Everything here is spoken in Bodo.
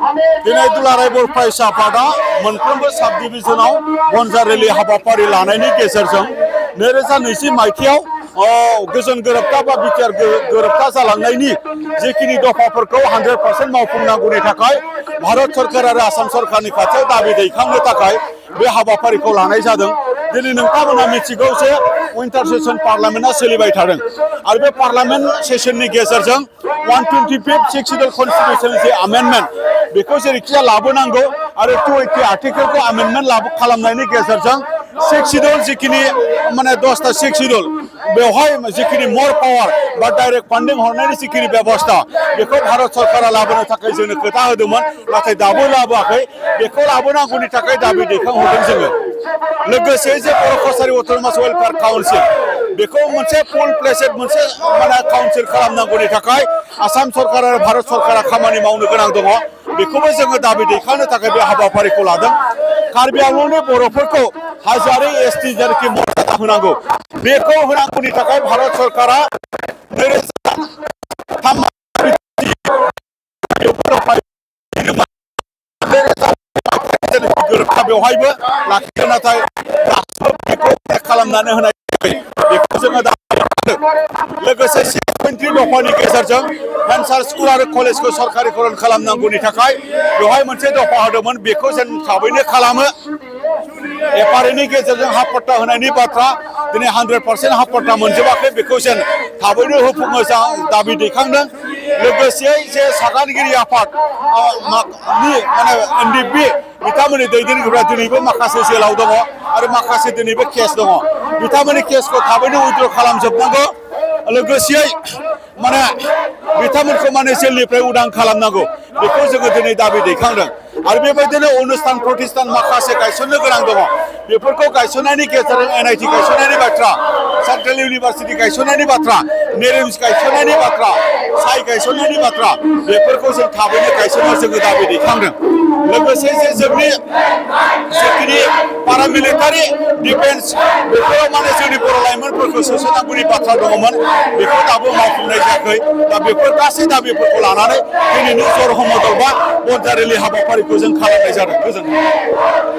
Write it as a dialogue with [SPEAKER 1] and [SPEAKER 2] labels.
[SPEAKER 1] दिनै दुलाराय बर' फरायसा आफादा मोनफ्रोमबो साब डिभिजनाव बनजार रेलि हाबाफारि लानायनि गेजेरजों 2020 मायथाइयाव गोजोन गोरोबथा बा बिटिआर गोरोबथा जालांनायनि जिखिनि दफाफोरखौ 100% मावफुंनांगौनि थाखाय भारत सरकार आरो आसाम सरकारनि खाथियाव दाबि दैखांनो थाखाय बे हाबाफारिखौ लानाय जादों। दिनै नोंथांमोना मिथिगौ जे विंटार सेसन पार्लामेन्टआ सोलिबाय थादों आरो बे पार्लामेन्ट सेसननि गेजेरजों 125 6 शिड्यूल कन्स्टिट्यूशन जे आमेन्डमेन्ट बेखौ जेरैखिजाया लाबोनांगौ आरो 280 आर्टिकेलखौ आमेन्डमेन्ट खालामनायनि गेजेरजों 6 शिड्यूल जिखिनि माने 10टा 6 शिड्यूल बेवहाय जिखिनि मोर पावार बा डाइरेक्ट फान्डिं हरनायनि जिखिनि बेबस्था बेखौ भारत सरकारा लाबोनो थाखाय जोंनो खोथा होदोंमोन नाथाय दाबो लाबोआखै। बेखौ लाबोनांगौनि थाखाय दाबि दैखांहरदों जोङो। लोगोसे जे बर' कसारि अट'नमास वेलफेयार काउन्सिल बेखौ मोनसे फुल प्लेसेड मोनसे माने काउन्सिल खालामनांगौनि थाखाय आसाम सरकार आरो भारत सरकारा खामानि मावनो गोनां दङ। बेखौबो जोङो दाबि दैखांनो थाखाय बे हाबाफारिखौ लादों। कार्बि आंलंनि बर'फोरखौ हाजोआरि एसटि जेरैखि मर्यादा होनांगौ बेखौ होनांगौनि थाखाय भारत सरकारा गोरोबथा बेवहायबो लाखियो नाथाय बेखौ खालामनानै होनाय बेखौ जोङो लोगोसे 6.3 दफानि गेजेरजों भेन्सार स्कुल आरो कलेजखौ सरकारिकरन खालामनांगौनि थाखाय बेवहाय मोनसे दफा होदोंमोन बेखौ जों थाबैनो खालामो। एफआरएनि गेजेरजों हा पट्टा होनायनि बाथ्रा दिनै 100% हा पट्टा मोनजोबाखै बेखौ जों थाबैनो होफुंनो दाबि दैखांदों। लोगोसे जे सागानगिरि आफाद माने एनडिएफबि बिथांमोननि दैदेनगिरिफ्रा दिनैबो माखासे जेलाव दङ आरो माखासे दिनैबो केस दङ। बिथांमोननि केसखौ थाबैनो उइद्र' खालामजोबनांगौ। लोगोसेयै माने बिथांमोनखौ माने जेलनिफ्राय उदां खालामनांगौ बेखौ जोङो दिनै दाबि दैखांदों। आरो बेबायदिनो अनुस्थान प्रतिष्ठान माखासे गायसननो गोनां दङ बेफोरखौ गायसननायनि गेजेरजों एनआईटि गायसननायनि बाथ्रा, सेन्ट्रेल इउनिभारसिटि गायसननायनि बाथ्रा, नेरिम्स गायसननायनि बाथ्रा, साइ गायसननायनि बाथ्रा बेफोरखौ जों थाबैनो गायसननो जोङो दाबि दैखांदों। लोगोसे जे जोंनि जिखिनि पारामिलिटारि डिफेन्स बेफोराव माने जोंनि बर' लाइमोनफोरखौ सोसननांगौनि बाथ्रा दङमोन बेखौ दाबो मावफुंनाय जायाखै। दा बेफोर गासै दाबिफोरखौ लानानै दिनैनि जरहमदल बा बनजार रेलि हाबाफारिखौ जों खालामनाय जादों। गोजोन्थों।